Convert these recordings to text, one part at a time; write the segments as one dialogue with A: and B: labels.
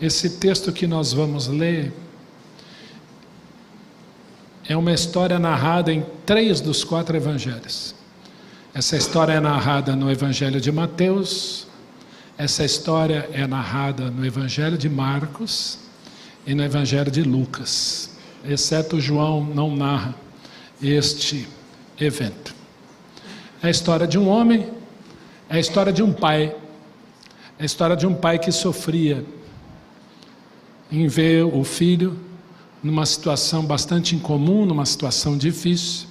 A: Esse texto que nós vamos ler é uma história narrada em 3 dos 4 evangelhos. Essa história é narrada no Evangelho de Mateus, essa história é narrada no Evangelho de Marcos e no Evangelho de Lucas, exceto João não narra este evento. É a história de um homem, é a história de um pai, é a história de um pai que sofria em ver o filho numa situação bastante incomum, numa situação difícil.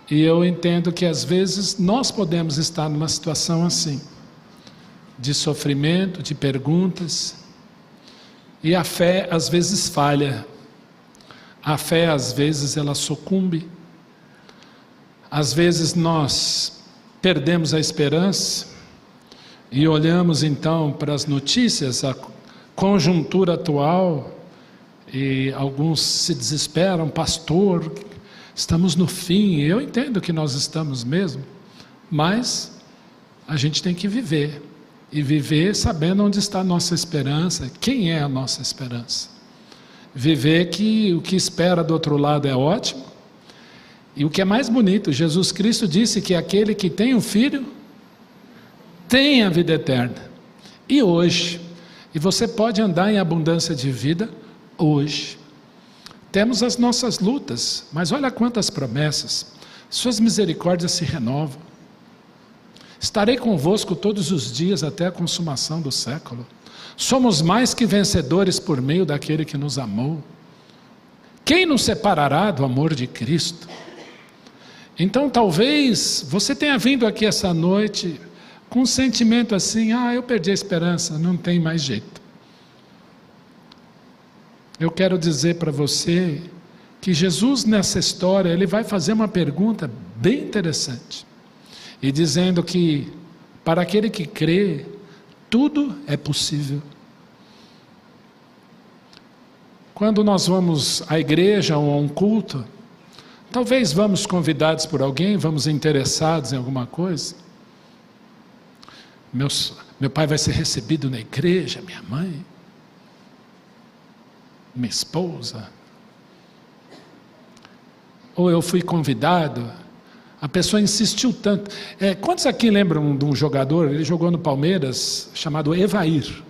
A: E eu entendo que às vezes nós podemos estar numa situação assim, de sofrimento, de perguntas, e a fé às vezes falha, a fé às vezes ela sucumbe, às vezes nós perdemos a esperança e olhamos então para as notícias, a conjuntura atual, e alguns se desesperam, pastor, estamos no fim. Eu entendo que nós estamos mesmo, mas a gente tem que viver, e viver sabendo onde está a nossa esperança, quem é a nossa esperança. Viver que o que espera do outro lado é ótimo, e o que é mais bonito, Jesus Cristo disse que aquele que tem um filho, tem a vida eterna, e hoje, e você pode andar em abundância de vida hoje. Temos as nossas lutas, mas olha quantas promessas, suas misericórdias se renovam. Estarei convosco todos os dias até a consumação do século. Somos mais que vencedores por meio daquele que nos amou. Quem nos separará do amor de Cristo? Então talvez você tenha vindo aqui essa noite com um sentimento assim, eu perdi a esperança, não tem mais jeito. Eu quero dizer para você que Jesus nessa história, ele vai fazer uma pergunta bem interessante. E dizendo que para aquele que crê, tudo é possível. Quando nós vamos à igreja ou a um culto, talvez vamos convidados por alguém, vamos interessados em alguma coisa. Meu pai vai ser recebido na igreja, minha mãe, minha esposa. Ou eu fui convidado, a pessoa insistiu tanto. Quantos aqui lembram de um jogador, ele jogou no Palmeiras, chamado Evair?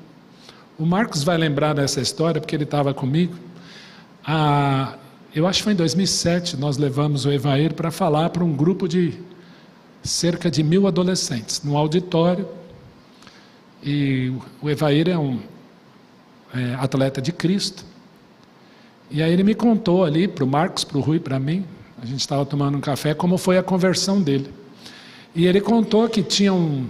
A: O Marcos vai lembrar dessa história, porque ele estava comigo. Eu acho que foi em 2007, nós levamos o Evair para falar para um grupo de cerca de 1000 adolescentes, no auditório. E o Evair é um atleta de Cristo. E aí ele me contou ali, para o Marcos, para o Rui, para mim, a gente estava tomando um café, como foi a conversão dele. E ele contou que tinha um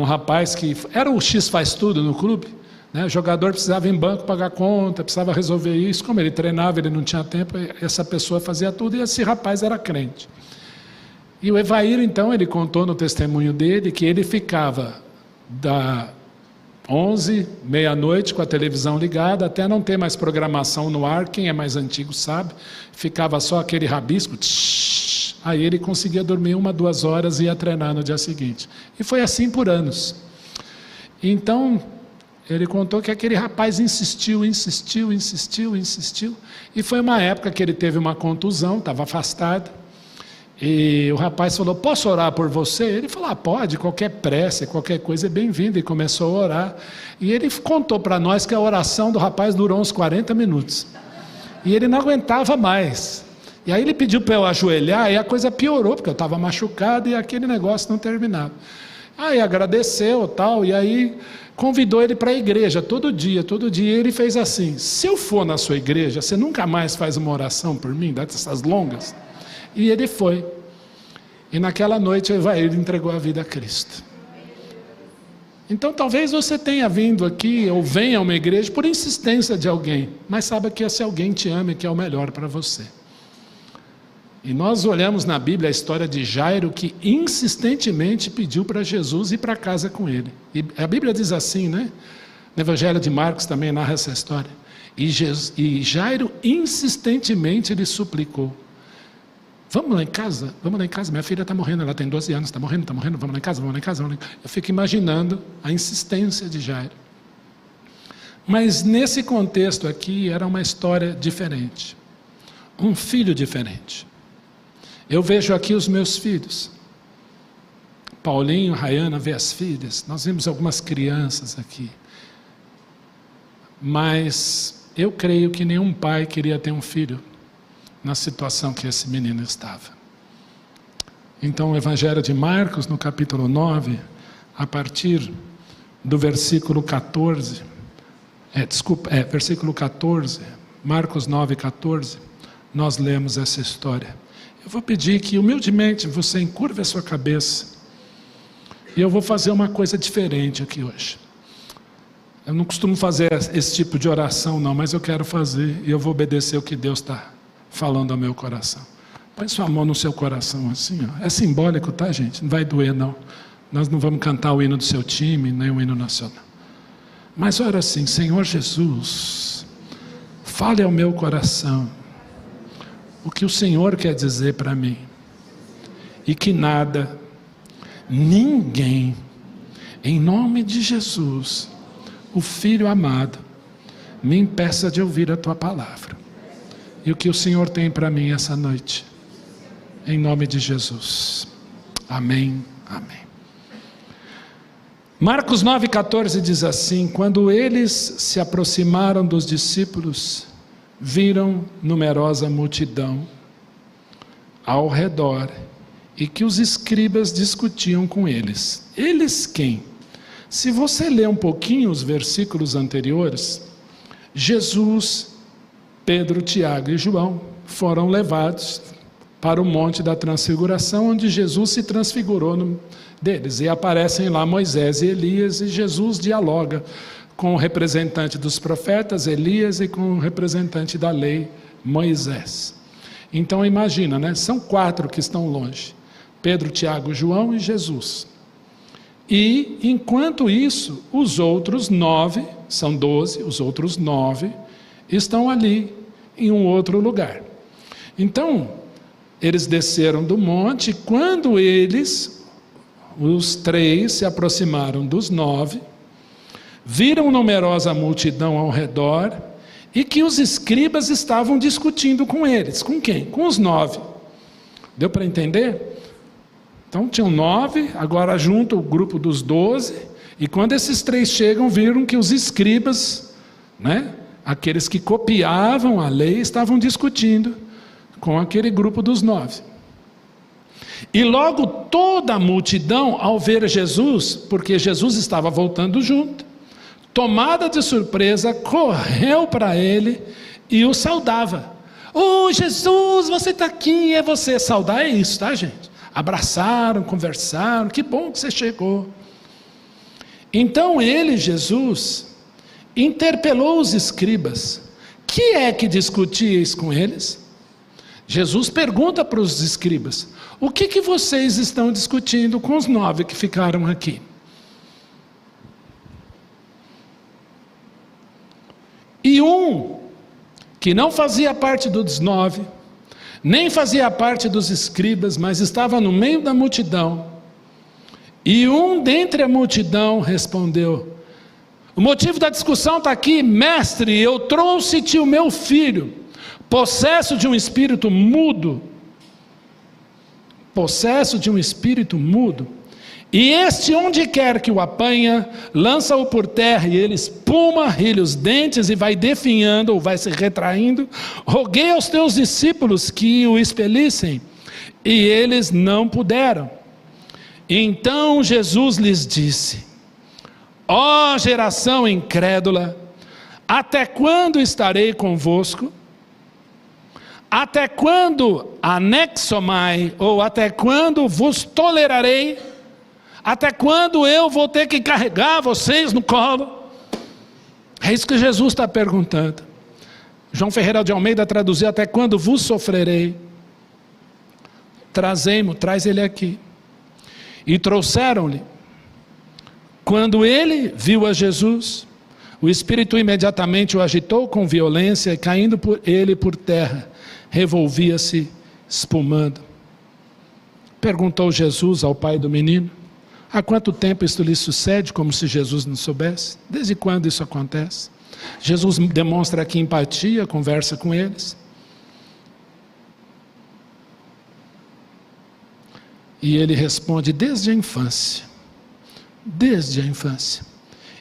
A: rapaz que era o X faz tudo no clube, né? O jogador precisava ir em banco pagar conta, precisava resolver isso, como ele treinava, ele não tinha tempo, essa pessoa fazia tudo, e esse rapaz era crente. E o Evair, então, ele contou no testemunho dele que ele ficava da 11, meia-noite, com a televisão ligada, até não ter mais programação no ar, quem é mais antigo sabe, ficava só aquele rabisco, aí ele conseguia dormir 1, 2 horas e ia treinar no dia seguinte. E foi assim por anos. Então, ele contou que aquele rapaz insistiu, e foi uma época que ele teve uma contusão, estava afastado, e o rapaz falou, posso orar por você? Ele falou, pode, qualquer prece, qualquer coisa é bem-vinda, e começou a orar, e ele contou para nós que a oração do rapaz durou uns 40 minutos, e ele não aguentava mais, e aí ele pediu para eu ajoelhar, e a coisa piorou, porque eu estava machucado, e aquele negócio não terminava. Aí agradeceu, tal, e aí convidou ele para a igreja, todo dia, ele fez assim, se eu for na sua igreja, você nunca mais faz uma oração por mim, dessas longas? E ele foi. E naquela noite ele entregou a vida a Cristo. Então talvez você tenha vindo aqui, ou venha a uma igreja por insistência de alguém, mas saiba que esse alguém te ama e que é o melhor para você. E nós olhamos na Bíblia a história de Jairo, que insistentemente pediu para Jesus ir para casa com ele. E a Bíblia diz assim, né? No Evangelho de Marcos também narra essa história. E Jairo insistentemente lhe suplicou, vamos lá em casa, minha filha está morrendo, ela tem 12 anos, está morrendo, vamos lá em casa. Eu fico imaginando a insistência de Jairo. Mas nesse contexto aqui era uma história diferente. Um filho diferente. Eu vejo aqui os meus filhos. Paulinho, Rayana vê as filhas. Nós vimos algumas crianças aqui. Mas eu creio que nenhum pai queria ter um filho na situação que esse menino estava. Então o Evangelho de Marcos, no capítulo 9, a partir do versículo 14, versículo 14, Marcos 9, 14, nós lemos essa história. Eu vou pedir que humildemente você encurve a sua cabeça, e eu vou fazer uma coisa diferente aqui hoje. Eu não costumo fazer esse tipo de oração não, mas eu quero fazer, e eu vou obedecer o que Deus está falando ao meu coração. Põe sua mão no seu coração assim, ó. É simbólico, tá, gente? Não vai doer não. Nós não vamos cantar o hino do seu time, nem o hino nacional. Mas ora assim: Senhor Jesus, fale ao meu coração o que o Senhor quer dizer para mim, e que nada, ninguém, em nome de Jesus, o Filho amado, me impeça de ouvir a Tua palavra, e o que o Senhor tem para mim essa noite, em nome de Jesus, amém, amém. Marcos 9,14 diz assim: quando eles se aproximaram dos discípulos, viram numerosa multidão ao redor, e que os escribas discutiam com eles. Eles quem? Se você ler um pouquinho os versículos anteriores, Jesus, Pedro, Tiago e João foram levados para o Monte da Transfiguração, onde Jesus se transfigurou deles, e aparecem lá Moisés e Elias, e Jesus dialoga com o representante dos profetas, Elias, e com o representante da lei, Moisés. Então imagina, né? São 4 que estão longe: Pedro, Tiago, João e Jesus. E enquanto isso, os outros 9, são 12, os outros 9 estão ali em um outro lugar. Então eles desceram do monte. Quando eles, os 3, se aproximaram dos 9, viram numerosa multidão ao redor, e que os escribas estavam discutindo com eles. Com quem? Com os 9. Deu para entender? Então tinham 9, agora junto o grupo dos 12, e quando esses 3 chegam, viram que os escribas, né, aqueles que copiavam a lei, estavam discutindo com aquele grupo dos 9. E logo toda a multidão, ao ver Jesus, porque Jesus estava voltando junto, tomada de surpresa, correu para ele e o saudava. Oh, Jesus, você está aqui, é você. Saudar é isso, tá, gente? Abraçaram, conversaram, que bom que você chegou. Então ele, Jesus, interpelou os escribas. Que é que discutíeis com eles? Jesus pergunta para os escribas: o que vocês estão discutindo com os 9 que ficaram aqui? E um que não fazia parte dos 9, nem fazia parte dos escribas, mas estava no meio da multidão, e um dentre a multidão respondeu: o motivo da discussão está aqui, mestre, eu trouxe-te o meu filho, possesso de um espírito mudo, e este, onde quer que o apanha, lança-o por terra, e ele espuma, rilha os dentes e vai definhando, ou vai se retraindo. Roguei aos teus discípulos que o expelissem, e eles não puderam. Então Jesus lhes disse: ó geração incrédula, até quando estarei convosco? Até quando anexomai, ou até quando vos tolerarei? Até quando eu vou ter que carregar vocês no colo? É isso que Jesus está perguntando. João Ferreira de Almeida traduziu: até quando vos sofrerei? Traz ele aqui. E trouxeram-lhe. Quando ele viu a Jesus, o Espírito imediatamente o agitou com violência, e caindo ele por terra, revolvia-se espumando. Perguntou Jesus ao pai do menino: há quanto tempo isto lhe sucede? Como se Jesus não soubesse. Desde quando isso acontece? Jesus demonstra aqui empatia, conversa com eles. E ele responde desde a infância. Desde a infância.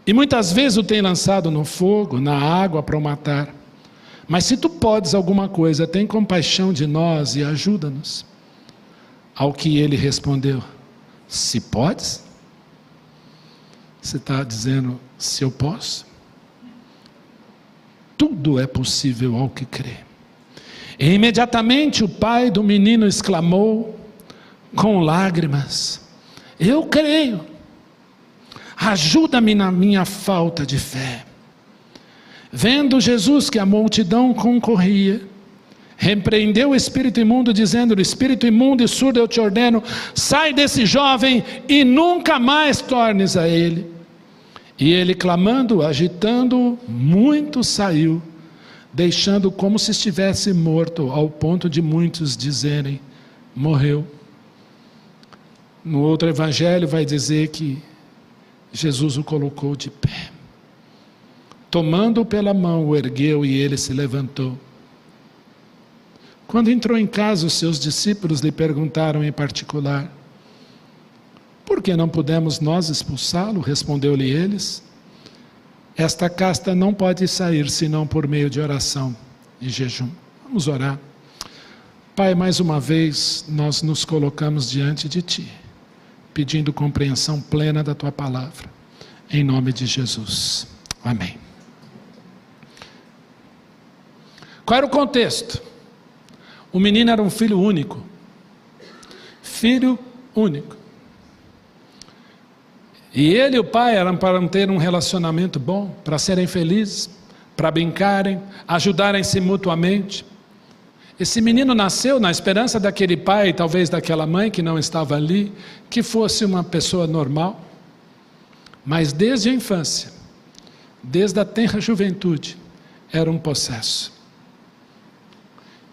A: E muitas vezes o tem lançado no fogo, na água para o matar. Mas se tu podes alguma coisa, tem compaixão de nós e ajuda-nos. Ao que ele respondeu: se podes? Você está dizendo, se eu posso? Tudo é possível ao que crê. E imediatamente o pai do menino exclamou com lágrimas: eu creio, ajuda-me na minha falta de fé. Vendo Jesus que a multidão concorria, repreendeu o espírito imundo, dizendo: espírito imundo e surdo, eu te ordeno, sai desse jovem e nunca mais tornes a ele. E ele, clamando, agitando, muito saiu, deixando como se estivesse morto, ao ponto de muitos dizerem: morreu. No outro evangelho vai dizer que Jesus o colocou de pé. Tomando-o pela mão, o ergueu e ele se levantou. Quando entrou em casa, os seus discípulos lhe perguntaram em particular: por que não pudemos nós expulsá-lo? Respondeu-lhe eles: esta casta não pode sair senão por meio de oração e jejum. Vamos orar. Pai, mais uma vez nós nos colocamos diante de Ti, pedindo compreensão plena da Tua palavra, em nome de Jesus. Amém. Qual era o contexto? O menino era um filho único. Filho único. E ele e o pai eram para ter um relacionamento bom, para serem felizes, para brincarem, ajudarem-se mutuamente. Esse menino nasceu na esperança daquele pai, talvez daquela mãe que não estava ali, que fosse uma pessoa normal. Mas desde a infância, desde a tenra juventude, era um possesso.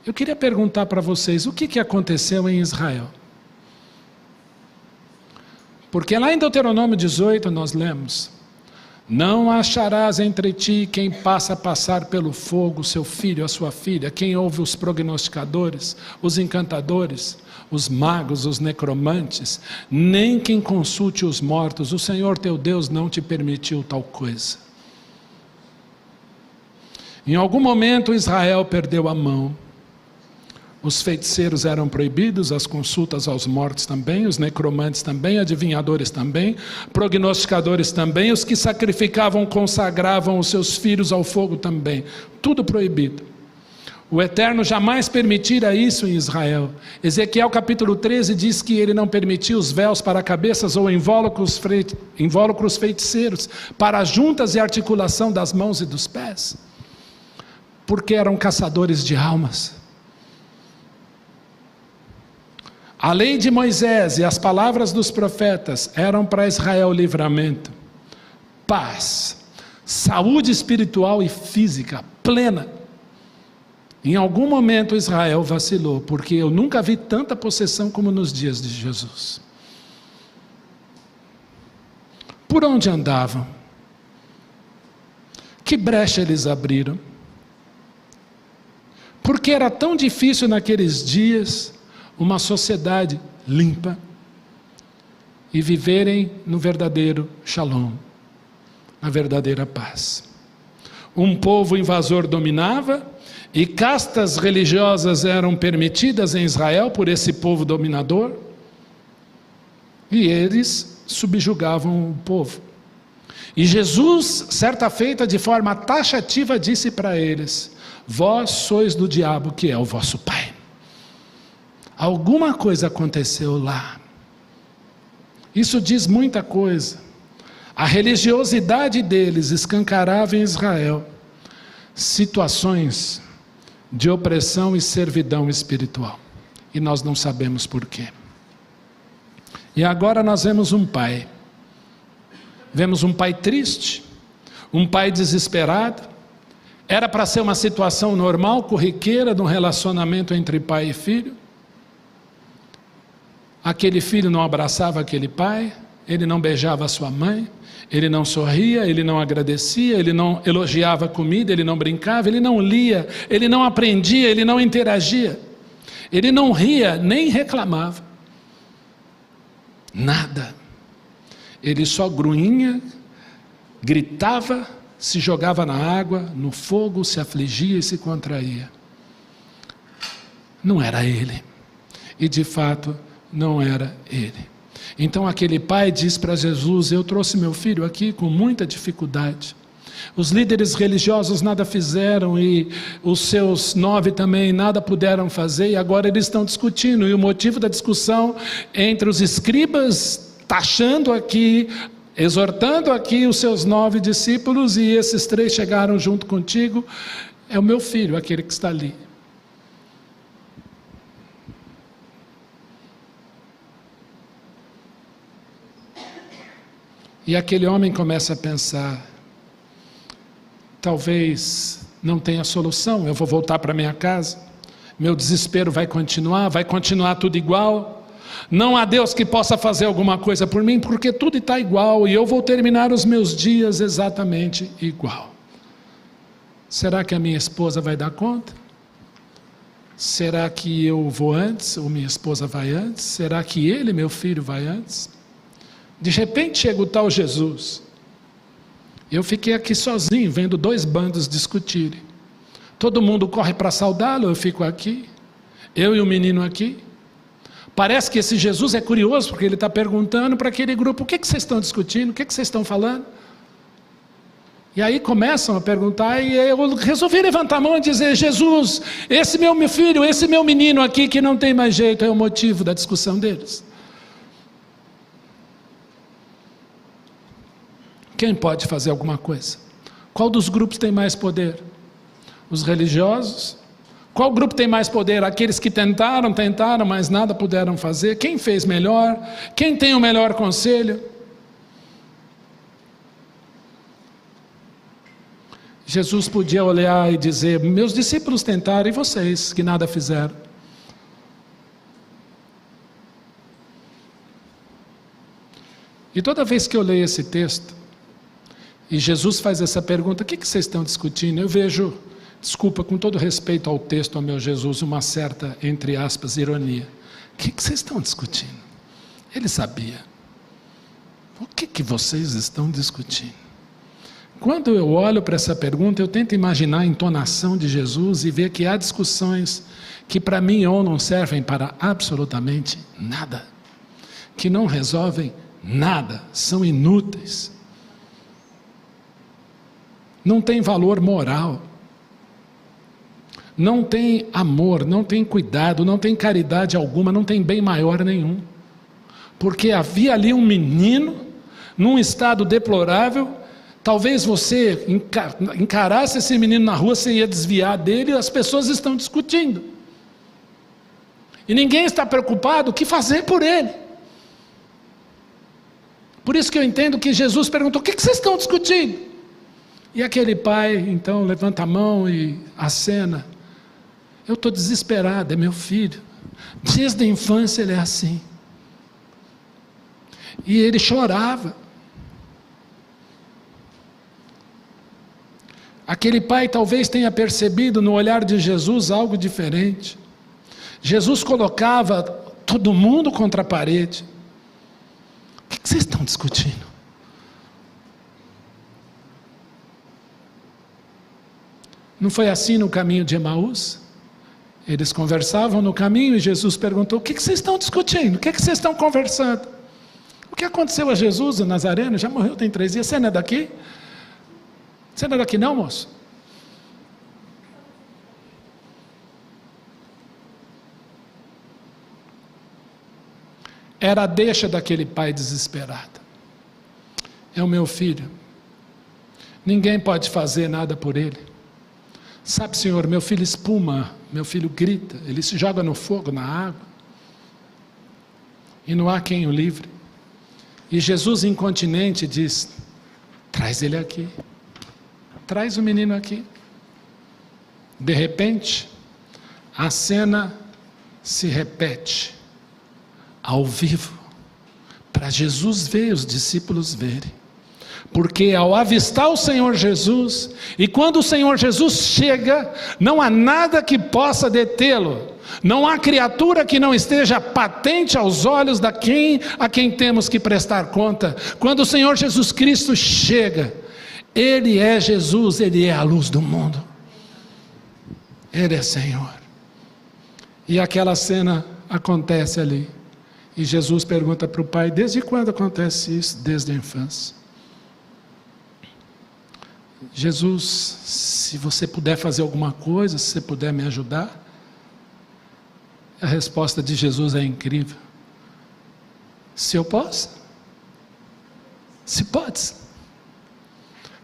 A: Eu queria perguntar para vocês, o que aconteceu em Israel? Porque lá em Deuteronômio 18 nós lemos: não acharás entre ti quem passa a passar pelo fogo, seu filho, a sua filha, quem ouve os prognosticadores, os encantadores, os magos, os necromantes, nem quem consulte os mortos. O Senhor teu Deus não te permitiu tal coisa. Em algum momento Israel perdeu a mão. Os feiticeiros eram proibidos, as consultas aos mortos também, os necromantes também, adivinhadores também, prognosticadores também, os que sacrificavam, consagravam os seus filhos ao fogo também, tudo proibido. O Eterno jamais permitira isso em Israel. Ezequiel capítulo 13 diz que ele não permitia os véus para cabeças ou invólucros feiticeiros, para as juntas e articulação das mãos e dos pés, porque eram caçadores de almas. A lei de Moisés e as palavras dos profetas eram para Israel livramento, paz, saúde espiritual e física plena. Em algum momento Israel vacilou, porque eu nunca vi tanta possessão como nos dias de Jesus. Por onde andavam? Que brecha eles abriram? Porque era tão difícil naqueles dias uma sociedade limpa e viverem no verdadeiro shalom, na verdadeira paz. Um povo invasor dominava e castas religiosas eram permitidas em Israel por esse povo dominador, e eles subjugavam o povo. E Jesus, certa feita, de forma taxativa, disse para eles: vós sois do diabo, que é o vosso pai. Alguma coisa aconteceu lá. Isso diz muita coisa. A religiosidade deles escancarava em Israel situações de opressão e servidão espiritual. E nós não sabemos porquê. E agora nós vemos um pai. Vemos um pai triste, um pai desesperado. Era para ser uma situação normal, corriqueira, de um relacionamento entre pai e filho. Aquele filho não abraçava aquele pai, ele não beijava a sua mãe, ele não sorria, ele não agradecia, ele não elogiava a comida, ele não brincava, ele não lia, ele não aprendia, ele não interagia, ele não ria, nem reclamava. Nada. Ele só grunhia, gritava, se jogava na água, no fogo, se afligia e se contraía. Não era ele. E de fato, não era ele. Então aquele pai diz para Jesus: eu trouxe meu filho aqui com muita dificuldade. Os líderes religiosos nada fizeram e os seus 9 também nada puderam fazer, e agora eles estão discutindo, e o motivo da discussão entre os escribas, taxando aqui, exortando aqui os seus 9 discípulos, e esses 3 chegaram junto contigo, é o meu filho, aquele que está ali. E aquele homem começa a pensar: talvez não tenha solução, eu vou voltar para minha casa, meu desespero vai continuar tudo igual, não há Deus que possa fazer alguma coisa por mim, porque tudo está igual, e eu vou terminar os meus dias exatamente igual. Será que a minha esposa vai dar conta? Será que eu vou antes, ou minha esposa vai antes? Será que ele, meu filho, vai antes? De repente chega o tal Jesus. Eu fiquei aqui sozinho, vendo 2 bandos discutirem. Todo mundo corre para saudá-lo, eu fico aqui. Eu e o menino aqui. Parece que esse Jesus é curioso, porque ele está perguntando para aquele grupo: o que vocês estão discutindo? O que vocês estão falando? E aí começam a perguntar, e eu resolvi levantar a mão e dizer: Jesus, esse meu filho, esse meu menino aqui que não tem mais jeito, é o motivo da discussão deles. Quem pode fazer alguma coisa? Qual dos grupos tem mais poder? Os religiosos? Qual grupo tem mais poder? Aqueles que tentaram, mas nada puderam fazer? Quem fez melhor? Quem tem o melhor conselho? Jesus podia olhar e dizer: meus discípulos tentaram, e vocês que nada fizeram? E toda vez que eu leio esse texto, e Jesus faz essa pergunta: o que vocês estão discutindo? Eu vejo, desculpa, com todo respeito ao texto, ao meu Jesus, uma certa, entre aspas, ironia. O que vocês estão discutindo? Ele sabia. O que vocês estão discutindo? Quando eu olho para essa pergunta, eu tento imaginar a entonação de Jesus e ver que há discussões que para mim ou não servem para absolutamente nada, que não resolvem nada, são inúteis. Não tem valor moral, não tem amor, não tem cuidado, não tem caridade alguma, não tem bem maior nenhum. Porque havia ali um menino, num estado deplorável. Talvez você encarasse esse menino na rua, você ia desviar dele, e as pessoas estão discutindo. E ninguém está preocupado o que fazer por ele. Por isso que eu entendo que Jesus perguntou: o que vocês estão discutindo? E aquele pai, então, levanta a mão e acena: eu estou desesperado, é meu filho. Desde a infância ele é assim. E ele chorava. Aquele pai talvez tenha percebido no olhar de Jesus algo diferente. Jesus colocava todo mundo contra a parede. O que vocês estão discutindo? Não foi assim no caminho de Emaús? Eles conversavam no caminho e Jesus perguntou: o que vocês estão discutindo? O que vocês estão conversando? O que aconteceu a Jesus, o Nazareno? Já morreu tem 3 dias. Você não é daqui? Você não é daqui não, moço? Era a deixa daquele pai desesperado. É o meu filho. Ninguém pode fazer nada por ele. Sabe, Senhor, meu filho espuma, meu filho grita, ele se joga no fogo, na água, e não há quem o livre. E Jesus, incontinente, diz: traz ele aqui, traz o menino aqui. De repente, a cena se repete, ao vivo, para Jesus ver, os discípulos verem. Porque ao avistar o Senhor Jesus, e quando o Senhor Jesus chega, não há nada que possa detê-lo. Não há criatura que não esteja patente aos olhos a quem temos que prestar conta. Quando o Senhor Jesus Cristo chega, Ele é Jesus, Ele é a luz do mundo. Ele é Senhor. E aquela cena acontece ali. E Jesus pergunta para o Pai: desde quando acontece isso? Desde a infância. Jesus, se você puder fazer alguma coisa, se você puder me ajudar. A resposta de Jesus é incrível. Se eu posso? Se podes.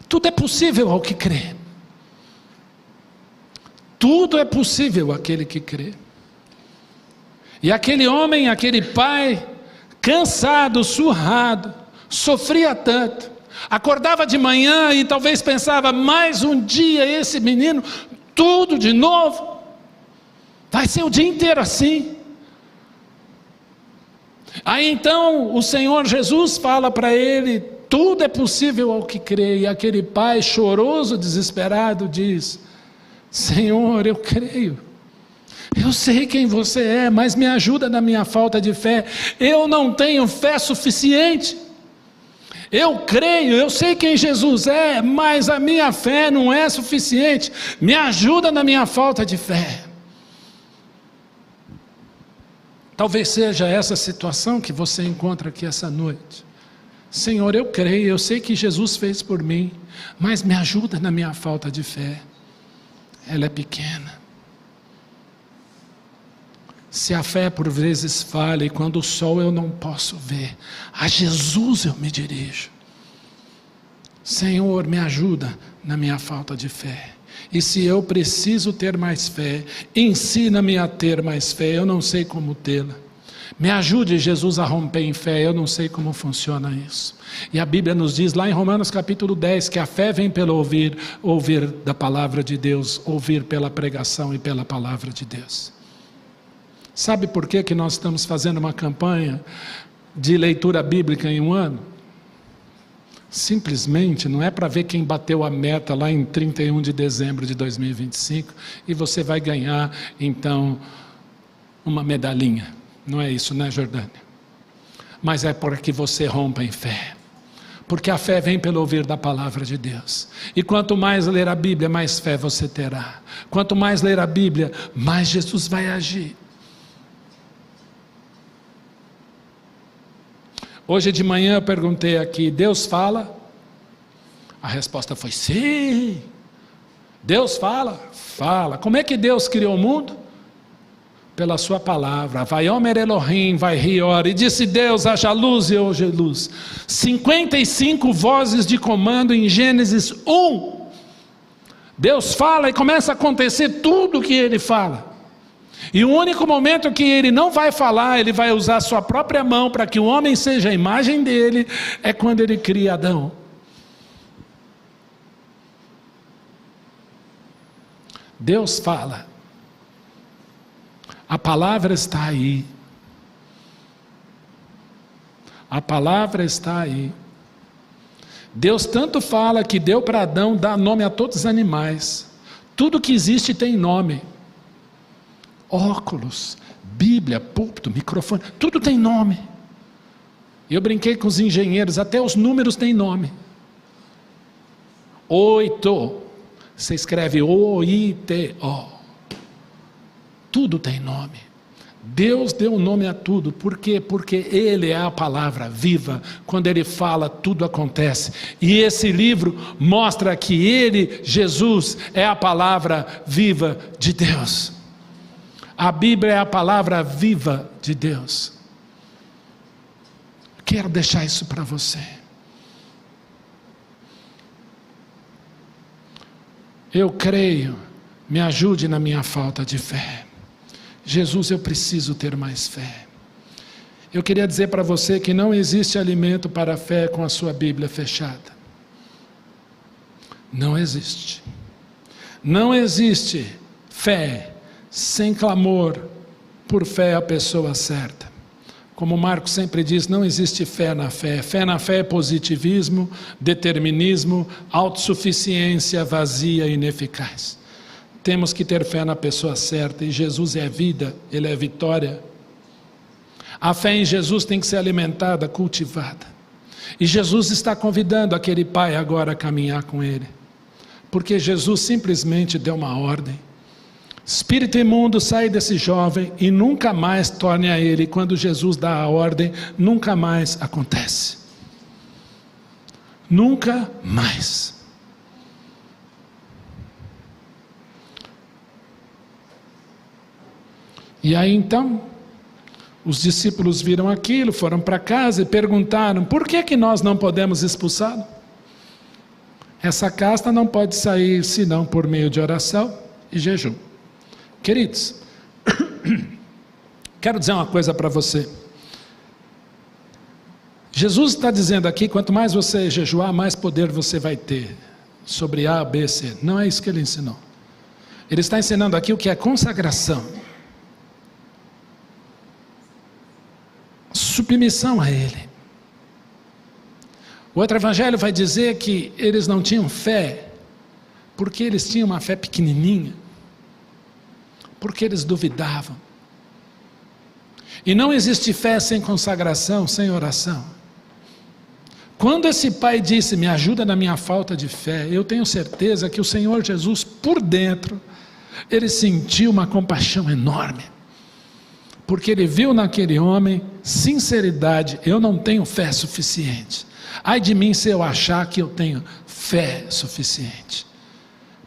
A: Tudo é possível ao que crê. Tudo é possível àquele que crê. E aquele homem, aquele pai, cansado, surrado, sofria tanto, acordava de manhã e talvez pensava: mais um dia esse menino, tudo de novo, vai ser o dia inteiro assim. Aí então o Senhor Jesus fala para ele: tudo é possível ao que crê. E aquele pai choroso, desesperado, diz: Senhor, eu creio. Eu sei quem você é, mas me ajuda na minha falta de fé. Eu não tenho fé suficiente. Eu creio, eu sei quem Jesus é, mas a minha fé não é suficiente. Me ajuda na minha falta de fé. Talvez seja essa situação que você encontra aqui essa noite. Senhor, eu creio, eu sei que Jesus fez por mim, mas me ajuda na minha falta de fé. Ela é pequena. Se a fé por vezes falha e quando o sol eu não posso ver, a Jesus eu me dirijo. Senhor, me ajuda na minha falta de fé. E se eu preciso ter mais fé, ensina-me a ter mais fé, eu não sei como tê-la. Me ajude, Jesus, a romper em fé, eu não sei como funciona isso. E a Bíblia nos diz lá em Romanos capítulo 10, que a fé vem pelo ouvir, ouvir da palavra de Deus, ouvir pela pregação e pela palavra de Deus. Sabe por que nós estamos fazendo uma campanha de leitura bíblica em um ano? Simplesmente não é para ver quem bateu a meta lá em 31 de dezembro de 2025 e você vai ganhar então uma medalhinha. Não é isso, né, Jordânia? Mas é para que você rompa em fé. Porque a fé vem pelo ouvir da palavra de Deus. E quanto mais ler a Bíblia, mais fé você terá. Quanto mais ler a Bíblia, mais Jesus vai agir. Hoje de manhã eu perguntei aqui: Deus fala? A resposta foi sim. Deus fala? Fala. Como é que Deus criou o mundo? Pela sua palavra. Vaiomer Elohim, vai rior. E disse Deus: haja luz e hoje luz. 55 vozes de comando em Gênesis 1. Deus fala e começa a acontecer tudo o que Ele fala. E o único momento que Ele não vai falar, Ele vai usar a sua própria mão para que o homem seja a imagem dEle, é quando Ele cria Adão. Deus fala. A palavra está aí. A palavra está aí. Deus tanto fala que deu para Adão dar nome a todos os animais. Tudo que existe tem nome. Óculos, Bíblia, púlpito, microfone, tudo tem nome. Eu brinquei com os engenheiros, até os números têm nome. 8, você escreve O-I-T-O. Tudo tem nome. Deus deu nome a tudo. Por quê? Porque Ele é a palavra viva. Quando Ele fala, tudo acontece. E esse livro mostra que Ele, Jesus, é a palavra viva de Deus. A Bíblia é a palavra viva de Deus. Quero deixar isso para você. Eu creio, me ajude na minha falta de fé. Jesus, eu preciso ter mais fé. Eu queria dizer para você que não existe alimento para a fé com a sua Bíblia fechada. Não existe. Não existe fé sem clamor por fé à pessoa certa. Como Marcos sempre diz, não existe fé na fé. Fé na fé é positivismo, determinismo, autossuficiência vazia e ineficaz. Temos que ter fé na pessoa certa, e Jesus é vida, Ele é vitória. A fé em Jesus tem que ser alimentada, cultivada. E Jesus está convidando aquele pai agora a caminhar com ele. Porque Jesus simplesmente deu uma ordem. Espírito imundo, sai desse jovem e nunca mais torne a ele. Quando Jesus dá a ordem, nunca mais acontece. Nunca mais. E aí então, os discípulos viram aquilo, foram para casa e perguntaram: por que nós não podemos expulsá-lo? Essa casta não pode sair senão por meio de oração e jejum. Queridos, quero dizer uma coisa para você. Jesus está dizendo aqui, quanto mais você jejuar, mais poder você vai ter sobre A, B, C. Não é isso que ele ensinou. Ele está ensinando aqui o que é consagração. Submissão a Ele. O outro evangelho vai dizer que eles não tinham fé, porque eles tinham uma fé pequenininha, porque eles duvidavam. E não existe fé sem consagração, sem oração. Quando esse pai disse: me ajuda na minha falta de fé, eu tenho certeza que o Senhor Jesus, por dentro, ele sentiu uma compaixão enorme. Porque ele viu naquele homem sinceridade. Eu não tenho fé suficiente. Ai de mim se eu achar que eu tenho fé suficiente.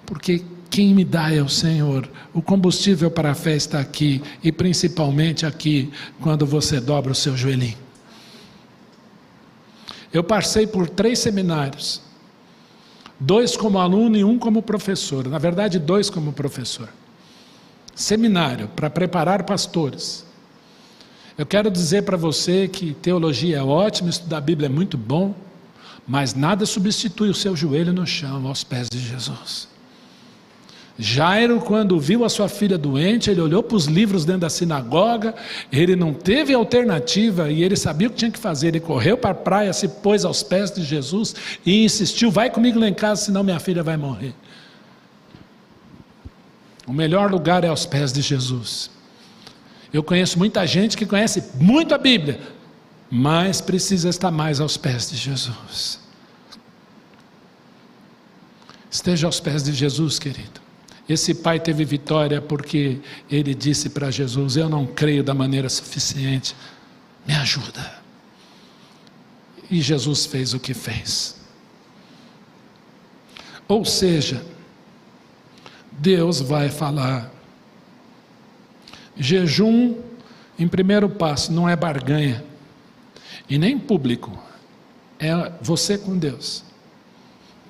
A: Porque quem me dá é o Senhor. O combustível para a fé está aqui. E principalmente aqui, quando você dobra o seu joelhinho. Eu passei por 3 seminários. 2 como aluno e 1 como professor. Na verdade, 2 como professor. Seminário para preparar pastores. Eu quero dizer para você que teologia é ótima, estudar a Bíblia é muito bom, mas nada substitui o seu joelho no chão, aos pés de Jesus. Jairo, quando viu a sua filha doente, ele olhou para os livros dentro da sinagoga, ele não teve alternativa e ele sabia o que tinha que fazer. Ele correu para a praia, se pôs aos pés de Jesus e insistiu: vai comigo lá em casa, senão minha filha vai morrer. O melhor lugar é aos pés de Jesus. Eu conheço muita gente que conhece muito a Bíblia, mas precisa estar mais aos pés de Jesus. Esteja aos pés de Jesus, querido. Esse pai teve vitória porque ele disse para Jesus: eu não creio da maneira suficiente, me ajuda. E Jesus fez o que fez. Ou seja, Deus vai falar. Jejum, em primeiro passo, não é barganha, e nem público, é você com Deus,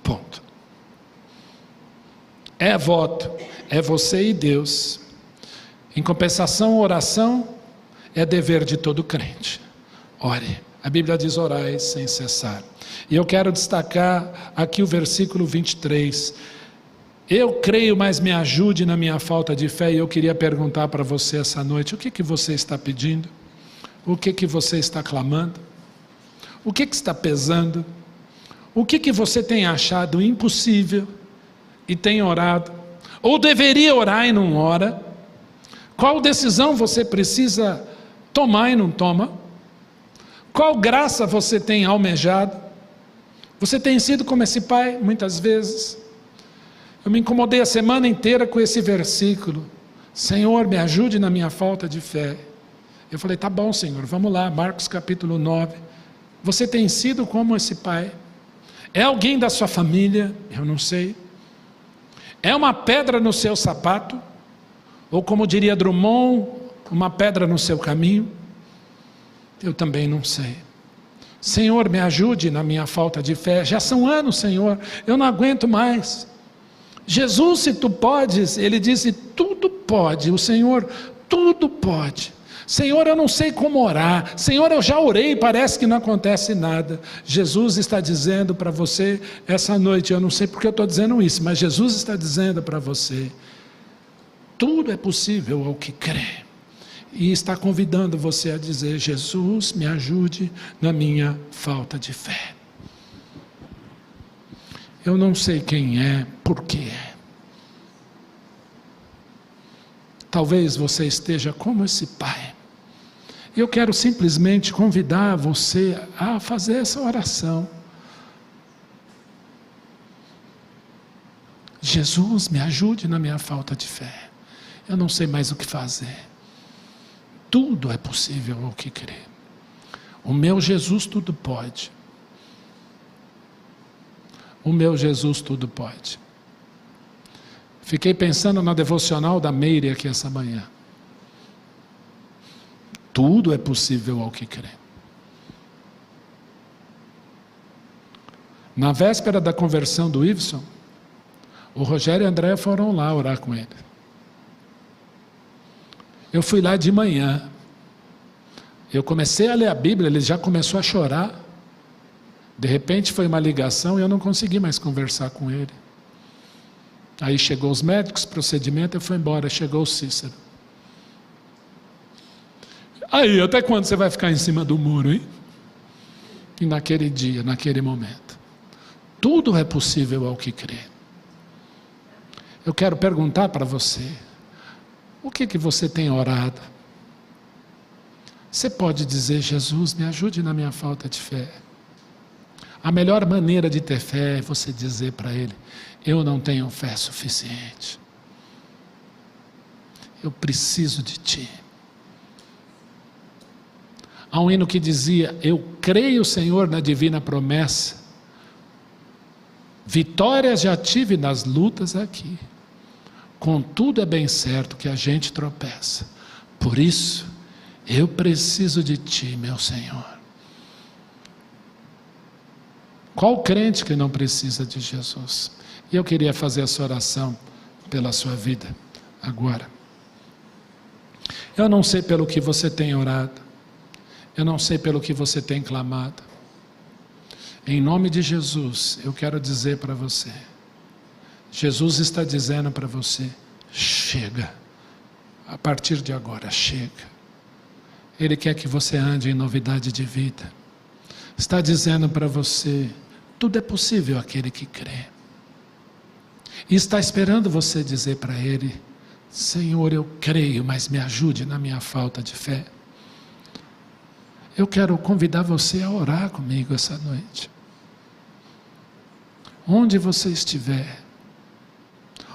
A: ponto. É voto, é você e Deus. Em compensação, oração é dever de todo crente. Ore, a Bíblia diz: orai sem cessar. E eu quero destacar aqui o versículo 23. Eu creio, mas me ajude na minha falta de fé. E eu queria perguntar para você essa noite: o que você está pedindo? O que você está clamando? O que está pesando? O que você tem achado impossível e tem orado? Ou deveria orar e não ora? Qual decisão você precisa tomar e não toma? Qual graça você tem almejado? Você tem sido como esse pai muitas vezes? Eu me incomodei a semana inteira com esse versículo: Senhor, me ajude na minha falta de fé. Eu falei: tá bom, Senhor, vamos lá, Marcos capítulo 9. Você tem sido como esse pai? É alguém da sua família? Eu não sei. É uma pedra no seu sapato? Ou como diria Drummond, uma pedra no seu caminho? Eu também não sei. Senhor, me ajude na minha falta de fé. Já são anos, Senhor, eu não aguento mais. Jesus, se tu podes, ele disse: tudo pode. O Senhor, tudo pode. Senhor, eu não sei como orar. Senhor, eu já orei e parece que não acontece nada. Jesus está dizendo para você essa noite, eu não sei porque eu estou dizendo isso, mas Jesus está dizendo para você: tudo é possível ao que crê. e está convidando você a dizer: Jesus, me ajude na minha falta de fé. Eu não sei quem é, por que é. Talvez você esteja como esse pai. Eu quero simplesmente convidar você a fazer essa oração. Jesus, me ajude na minha falta de fé. Eu não sei mais o que fazer. Tudo é possível ao que crer. O meu Jesus tudo pode. O meu Jesus tudo pode. Fiquei pensando na devocional da Meire aqui essa manhã. Tudo é possível ao que crê. Na véspera da conversão do Iveson, o Rogério e a Andréia foram lá orar com ele. Eu fui lá de manhã. Eu comecei a ler a Bíblia, ele já começou a chorar. De repente foi uma ligação e eu não consegui mais conversar com ele. Aí chegou os médicos, procedimento, eu fui embora. Chegou o Cícero. Aí, até quando você vai ficar em cima do muro, hein? E naquele dia, naquele momento. Tudo é possível ao que crê. Eu quero perguntar para você, o que você tem orado? Você pode dizer: Jesus, me ajude na minha falta de fé. A melhor maneira de ter fé é você dizer para Ele: eu não tenho fé suficiente. Eu preciso de Ti. Há um hino que dizia: eu creio, Senhor, na divina promessa. Vitórias já tive nas lutas aqui. Contudo é bem certo que a gente tropeça. Por isso, eu preciso de Ti, meu Senhor. Qual crente que não precisa de Jesus? E eu queria fazer essa oração pela sua vida agora. Eu não sei pelo que você tem orado. Eu não sei pelo que você tem clamado. Em nome de Jesus, eu quero dizer para você. Jesus está dizendo para você: chega. A partir de agora, chega. Ele quer que você ande em novidade de vida. Está dizendo para você: tudo é possível àquele que crê. E está esperando você dizer para Ele: Senhor, eu creio, mas me ajude na minha falta de fé. Eu quero convidar você a orar comigo essa noite. Onde você estiver,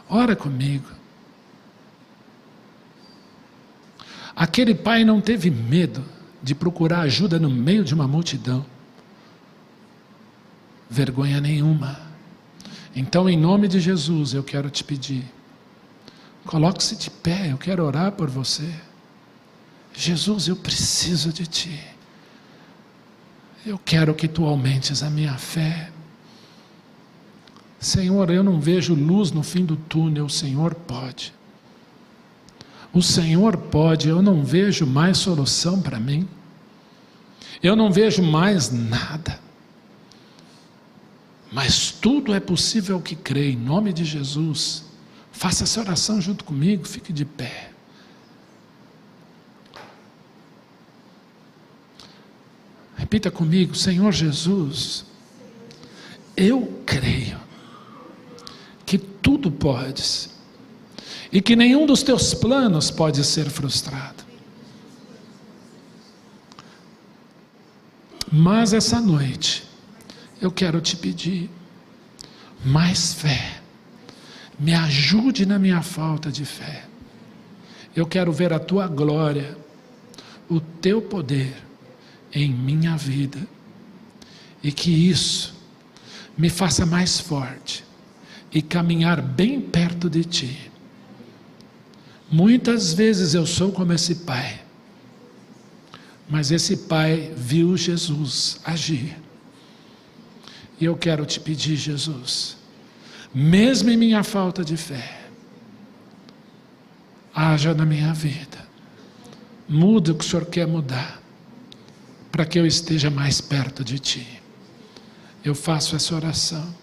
A: ora comigo. Aquele pai não teve medo de procurar ajuda no meio de uma multidão. Vergonha nenhuma. Então, em nome de Jesus, eu quero te pedir, coloque-se de pé, eu quero orar por você. Jesus, eu preciso de Ti. Eu quero que Tu aumentes a minha fé. Senhor, eu não vejo luz no fim do túnel, o Senhor pode. O Senhor pode, eu não vejo mais solução para mim. Eu não vejo mais nada. Mas tudo é possível ao que crê, em nome de Jesus. Faça essa oração junto comigo, fique de pé. Repita comigo: Senhor Jesus, eu creio que tudo podes e que nenhum dos Teus planos pode ser frustrado. Mas essa noite eu quero te pedir mais fé. Me ajude na minha falta de fé. Eu quero ver a Tua glória, o Teu poder em minha vida, e que isso me faça mais forte e caminhar bem perto de Ti. Muitas vezes eu sou como esse pai, mas esse pai viu Jesus agir. E eu quero te pedir, Jesus, mesmo em minha falta de fé, haja na minha vida, muda o que o Senhor quer mudar, para que eu esteja mais perto de Ti. Eu faço essa oração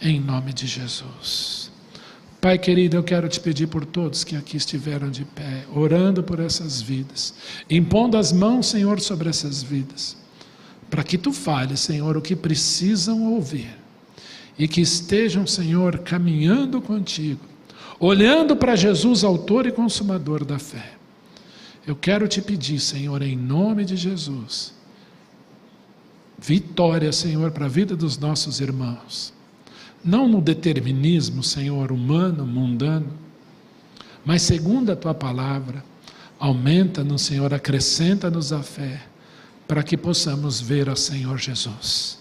A: em nome de Jesus. Pai querido, eu quero te pedir por todos que aqui estiveram de pé, orando por essas vidas, impondo as mãos, Senhor, sobre essas vidas, para que tu fales, Senhor, o que precisam ouvir, e que estejam, Senhor, caminhando contigo, olhando para Jesus, autor e consumador da fé. Eu quero te pedir, Senhor, em nome de Jesus, vitória, Senhor, para a vida dos nossos irmãos. Não no determinismo, Senhor, humano, mundano, mas segundo a Tua palavra, aumenta-nos, Senhor, acrescenta-nos a fé, para que possamos ver ao Senhor Jesus.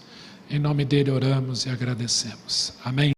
A: Em nome dele oramos e agradecemos. Amém.